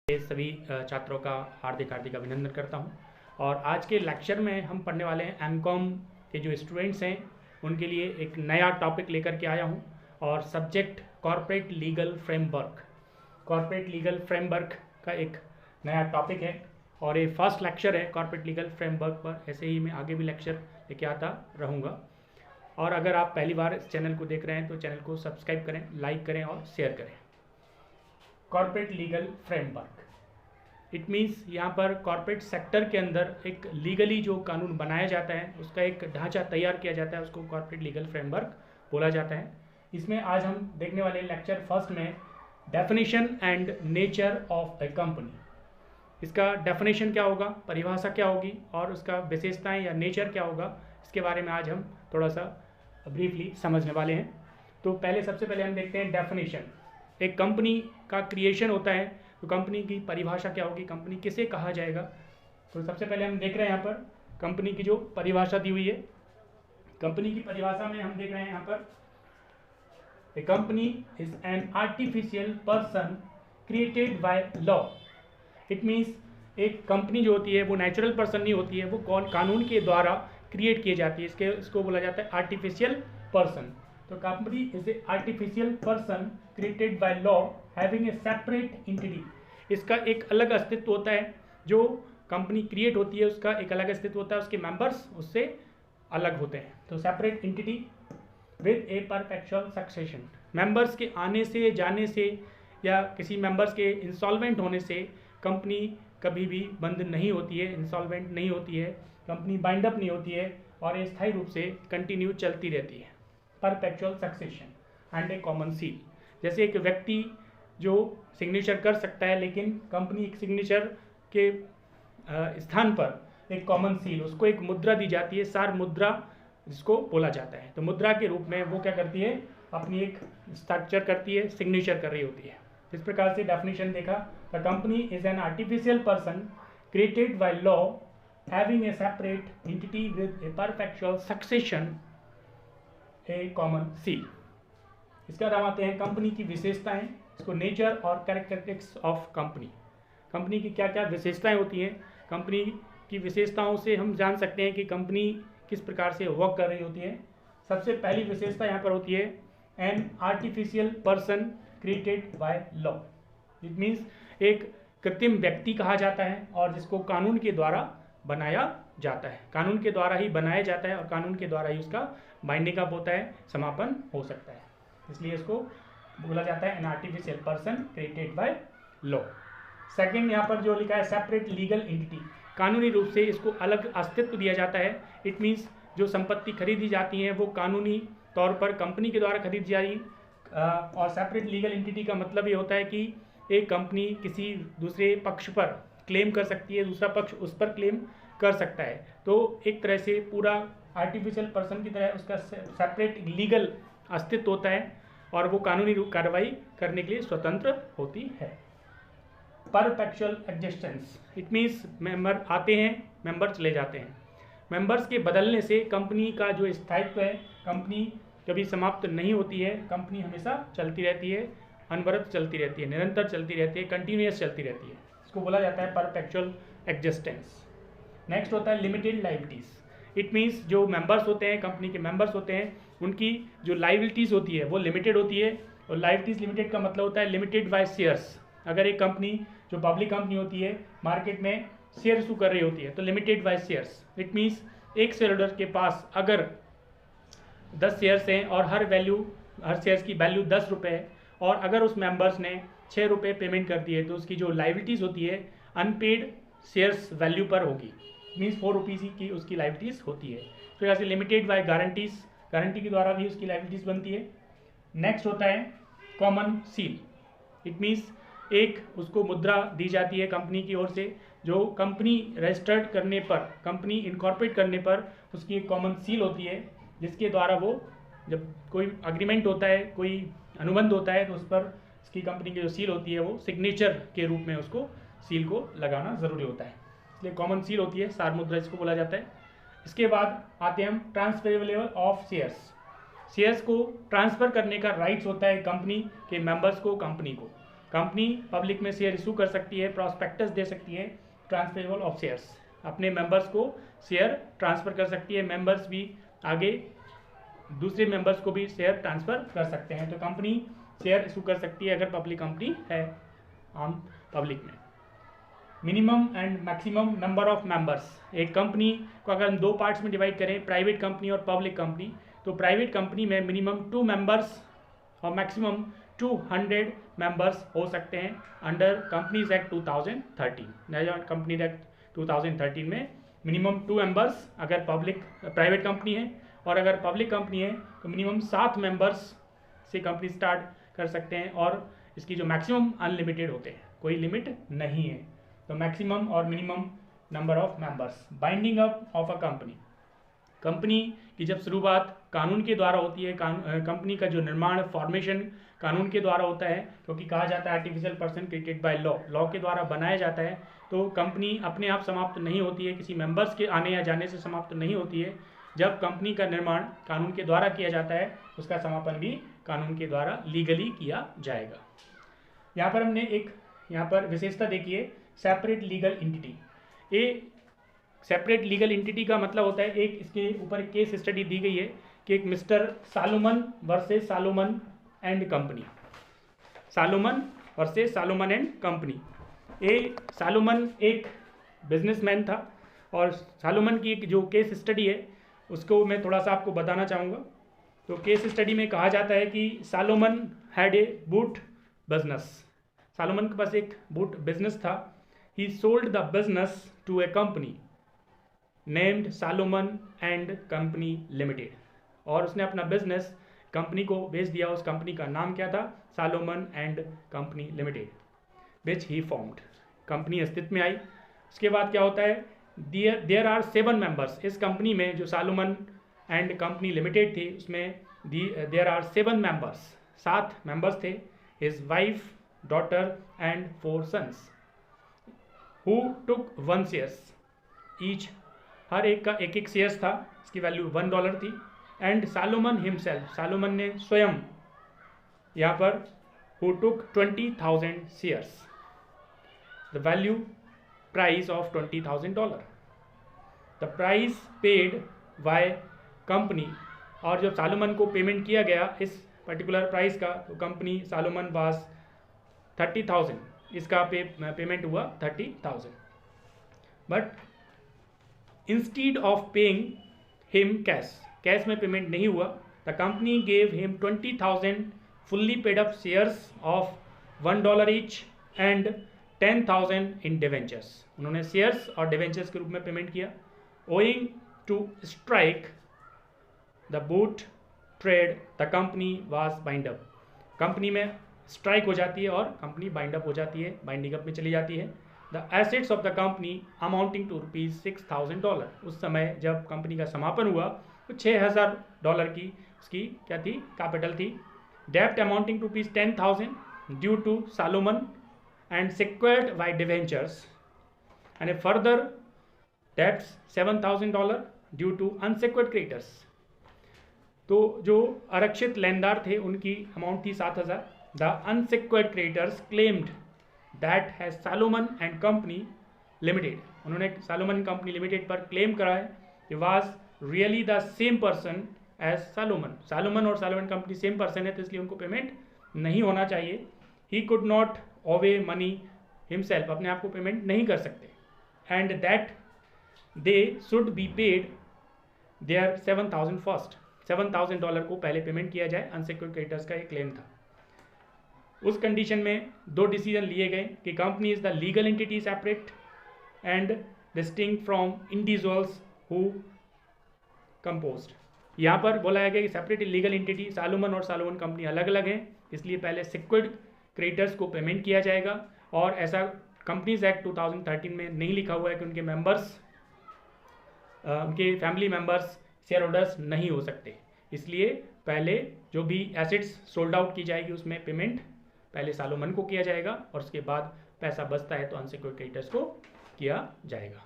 सभी छात्रों का हार्दिक हार्दिक अभिनंदन करता हूं। और आज के लेक्चर में हम पढ़ने वाले हैं एमकॉम के जो स्टूडेंट्स हैं उनके लिए एक नया टॉपिक लेकर के आया हूं और subject corporate legal framework. Corporate legal framework का एक नया टॉपिक है और ये फर्स्ट लेक्चर है कॉर्पोरेट लीगल फ्रेमवर्क पर। ऐसे ही मैं आगे भी लेक्चर लेके आता रहूँगा। और अगर आप पहली बार इस चैनल को देख रहे हैं तो चैनल को सब्सक्राइब करें, लाइक करें और शेयर करें। Corporate legal framework it means यहाँ पर कॉर्पोरेट सेक्टर के अंदर एक लीगली जो कानून बनाया जाता है उसका एक ढांचा तैयार किया जाता है, उसको कॉर्पोरेट लीगल फ्रेमवर्क बोला जाता है। इसमें आज हम देखने वाले लेक्चर फर्स्ट में definition and nature of A company. इसका डेफिनेशन क्या होगा, परिभाषा क्या होगी और उसका विशेषताएं या नेचर क्या होगा, इसके बारे में आज हम थोड़ा सा ब्रीफली समझने वाले हैं। तो सबसे पहले हम देखते हैं डेफिनेशन। एक कंपनी का क्रिएशन होता है तो कंपनी की परिभाषा क्या होगी, कंपनी किसे कहा जाएगा। तो सबसे पहले हम देख रहे हैं यहाँ पर कंपनी की जो परिभाषा दी हुई है। कंपनी की परिभाषा में हम देख रहे हैं यहाँ पर a company is an artificial person created by law. It means एक कंपनी जो होती है वो नेचुरल पर्सन नहीं होती है, वो कानून के द्वारा क्रिएट की जाती है। इसको बोला जाता है आर्टिफिशियल पर्सन। तो company is a artificial person created by law having a separate entity. इसका एक अलग अस्तित्व होता है। जो कंपनी क्रिएट होती है उसका एक अलग अस्तित्व होता है, उसके मेंबर्स उससे अलग होते हैं। तो separate entity with A perpetual succession. Members के आने से, जाने से या किसी मेंबर्स के इंसॉल्वेंट होने से कंपनी कभी भी बंद नहीं होती है, इंसॉल्वेंट नहीं होती है, कंपनी बाइंड अप नहीं होती है और ये स्थायी रूप से कंटिन्यू चलती रहती है। Perpetual succession and A common seal. जैसे एक व्यक्ति जो सिग्नेचर कर सकता है लेकिन कंपनी एक सिग्नेचर के स्थान पर एक कॉमन सील, उसको एक मुद्रा दी जाती है, सार मुद्रा जिसको बोला जाता है। तो मुद्रा के रूप में वो क्या करती है, अपनी एक स्ट्रक्चर करती है, सिग्नेचर कर रही होती है। इस प्रकार से डेफिनेशन देखा, the company is an artificial person created by law having a separate entity with A perpetual succession A common seal. इसका नाम आते हैं कंपनी की विशेषताएं। इसको नेचर और कैरेक्टरिस्टिक्स ऑफ कंपनी। कंपनी की क्या क्या विशेषताएं होती हैं, कंपनी की विशेषताओं से हम जान सकते हैं कि कंपनी किस प्रकार से वर्क कर रही होती है। सबसे पहली विशेषता यहाँ पर होती है N artificial person created by law. It means एक कृत्रिम व्यक्ति कहा जाता है और जिसको कानून के द्वारा बनाया जाता है, कानून के द्वारा ही बनाया जाता है और कानून के द्वारा ही उसका बाइंडिंग अप होता है, समापन हो सकता है। इसलिए इसको बोला जाता है N artificial person created by law. Second यहाँ पर जो लिखा है सेपरेट लीगल एंटिटी, कानूनी रूप से इसको अलग अस्तित्व दिया जाता है। इट मीन्स जो संपत्ति खरीदी जाती हैं वो कानूनी तौर पर कंपनी के द्वारा खरीदी जा रही। और सेपरेट लीगल एंटिटी का मतलब ये होता है कि एक कंपनी किसी दूसरे पक्ष पर क्लेम कर सकती है, दूसरा पक्ष उस पर क्लेम कर सकता है। तो एक तरह से पूरा आर्टिफिशियल पर्सन की तरह उसका सेपरेट लीगल अस्तित्व होता है और वो कानूनी कार्रवाई करने के लिए स्वतंत्र होती है। Perpetual existence, it means member आते हैं, मेंबर चले जाते हैं। मेंबर्स के बदलने से कंपनी का जो स्थायित्व है, कंपनी कभी समाप्त नहीं होती है, कंपनी हमेशा चलती रहती है, अनवरत चलती रहती है, निरंतर चलती रहती है, कंटिन्यूअस चलती रहती है। इसको बोला जाता है परपेचुअल एग्जिस्टेंस। नेक्स्ट होता है लिमिटेड लायबिलिटीज। इट मीन्स जो मेंबर्स होते हैं, कंपनी के मेंबर्स होते हैं, उनकी जो लायबिलिटीज़ होती है वो लिमिटेड होती है। और लायबिलिटीज़ लिमिटेड का मतलब होता है लिमिटेड बाय शेयर्स। अगर एक कंपनी जो पब्लिक कंपनी होती है मार्केट में शेयर इशू कर रही होती है तो limited by shares. It means एक शेयर होल्डर के पास अगर 10 शेयर्स हैं और हर शेयर्स की वैल्यू 10 रुपये है और अगर उस मेंबर्स ने 6 रुपये पेमेंट कर दिए तो उसकी जो लायबिलिटीज़ होती है अनपेड शेयर्स वैल्यू पर होगी। मीन्स 4 रुपीज़ की उसकी लायबिलिटीज़ होती है। तो यहाँ से लिमिटेड बाय गारंटीज, गारंटी के द्वारा भी उसकी लायबिलिटीज़ बनती है। नेक्स्ट होता है कॉमन सील। इट मीन्स एक उसको मुद्रा दी जाती है कंपनी की ओर से, जो कंपनी रजिस्टर्ड करने पर, कंपनी इनकॉर्पोरेट करने पर उसकी एक कॉमन सील होती है, जिसके द्वारा वो जब कोई अग्रीमेंट होता है, कोई अनुबंध होता है तो उस पर इसकी कंपनी की जो सील होती है वो सिग्नेचर के रूप में उसको सील को लगाना ज़रूरी होता है, इसलिए कॉमन सील होती है, सार मुद्रा इसको बोला जाता है। इसके बाद आते हैं हम ट्रांसफरेबल ऑफ शेयर्स। शेयर्स को ट्रांसफ़र करने का राइट्स होता है कंपनी के मेंबर्स को, कंपनी को। कंपनी पब्लिक में शेयर इशू कर सकती है, प्रॉस्पेक्टस दे सकती है, ट्रांसफरेबल ऑफ शेयर्स, अपने मेंबर्स को शेयर ट्रांसफ़र कर सकती है, मेंबर्स भी आगे दूसरे मेंबर्स को भी शेयर ट्रांसफ़र कर सकते हैं। तो कंपनी शेयर इशू कर सकती है अगर पब्लिक कंपनी है आम पब्लिक में। Minimum and maximum number of members, एक कंपनी को अगर हम 2 पार्ट्स में डिवाइड करें, प्राइवेट कंपनी और पब्लिक कंपनी, तो प्राइवेट कंपनी में मिनिमम 2 मेंबर्स और मैक्सिमम 200 मेंबर्स हो सकते हैं अंडर कंपनीज एक्ट 2013। नया कंपनी एक्ट 2013 में मिनिमम 2 मेंबर्स अगर प्राइवेट कंपनी है, और अगर पब्लिक कंपनी है तो मिनिमम 7 मेंबर्स से कंपनी स्टार्ट कर सकते हैं, और इसकी जो मैक्सिमम अनलिमिटेड होते हैं, कोई लिमिट नहीं है। तो मैक्सिमम और minimum number of members. Binding up of a company, company की जब शुरुआत कानून के द्वारा होती है, कंपनी का जो निर्माण फॉर्मेशन कानून के द्वारा होता है, क्योंकि कहा जाता है artificial person created by law, law के द्वारा बनाया जाता है। तो कंपनी अपने आप समाप्त नहीं होती है, किसी मेंबर्स के आने या जाने से समाप्त नहीं होती है। जब कंपनी का निर्माण कानून के द्वारा किया जाता है, उसका समापन भी कानून के द्वारा लीगली किया जाएगा। यहाँ पर हमने एक विशेषता देखी है, सेपरेट लीगल एंटिटी। ये सेपरेट लीगल एंटिटी का मतलब होता है, एक इसके ऊपर केस स्टडी दी गई है कि एक mister Salomon versus Salomon and company, Salomon versus Salomon and company. ये सालोमन एक बिजनेसमैन था, और सालोमन की एक जो केस स्टडी है उसको मैं थोड़ा सा आपको बताना चाहूँगा। तो केस स्टडी में कहा जाता है कि Salomon had a boot business, Salomon के पास एक बूट बिजनेस था। He sold the business to a company named Salomon and company limited, और उसने अपना बिजनेस कंपनी को बेच दिया। उस कंपनी का नाम क्या था? Salomon and company limited, which he formed. Company अस्तित्व में आई। उसके बाद क्या होता है? There are 7 members. इस कंपनी में जो सालोमन एंड कंपनी लिमिटेड थी, उसमें देयर आर 7 मेंबर्स, 7 मेंबर्स थे। His wife, daughter and 4 sons who took 1 shares each. हर एक का एक शेयर्स था, इसकी वैल्यू $1 थी। एंड सालोमन हिमसेल्फ, सालोमन ने स्वयं यहाँ पर who took 20,000 shares, the value price of $20,000, the price paid by company. और जब सालोमन को पेमेंट किया गया इस पर्टिकुलर प्राइस का, तो कंपनी सालोमन वाज 30,000, इसका पेमेंट हुआ 30,000। But instead of paying him cash में पेमेंट नहीं हुआ, the company gave him 20,000 fully paid up shares of $1 each and 10,000 in debentures. उन्होंने शेयर्स और डिवेंचर्स के रूप में पेमेंट किया। Owing to strike the boot trade the company was bind up. Company में स्ट्राइक हो जाती है और कंपनी बाइंड अप हो जाती है, बाइंडिंग अप में चली जाती है। The assets of the company amounting to $6,000। उस समय जब कंपनी का समापन हुआ तो $6,000 की उसकी क्या थी? कैपिटल थी। डेप्ट amounting to $10,000 due to Salomon and secured by debentures, and a further debts $7,000 due to unsecured creditors। तो जो आरक्षित लेनदार थे उनकी अमाउंट थी 7,000। The unsecured creditors claimed that has Salomon and Company Limited, उन्होंने सालोमन कंपनी लिमिटेड पर claim करा है कि was really the same person as Salomon, Salomon और सालोमन कंपनी सेम पर्सन है, तो इसलिए उनको पेमेंट नहीं होना चाहिए। He could not owe money himself, अपने आप को पेमेंट नहीं कर सकते। And that they should be paid there 7,000 first, $7,000 को पहले पेमेंट किया जाए। अनसिक्योर्ड क्रेडिटर्स का एक क्लेम था। उस कंडीशन में 2 डिसीजन लिए गए कि company is the legal entity separate and distinct from individuals who composed. यहाँ पर बोला गया कि सेपरेट लीगल एंटिटी सालोमन और सालोमन कंपनी अलग अलग हैं, इसलिए पहले सिक्योर्ड क्रेडिटर्स को पेमेंट किया जाएगा। और ऐसा कंपनीज एक्ट 2013 में नहीं लिखा हुआ है कि उनके मेंबर्स, उनके फैमिली मेंबर्स शेयर होल्डर्स नहीं हो सकते। इसलिए पहले जो भी एसेट्स सोल्ड आउट की जाएगी उसमें पेमेंट पहले सालोमन को किया जाएगा, और उसके बाद पैसा बचता है तो अनसिक्योर्ड क्रेडिटर्स को किया जाएगा।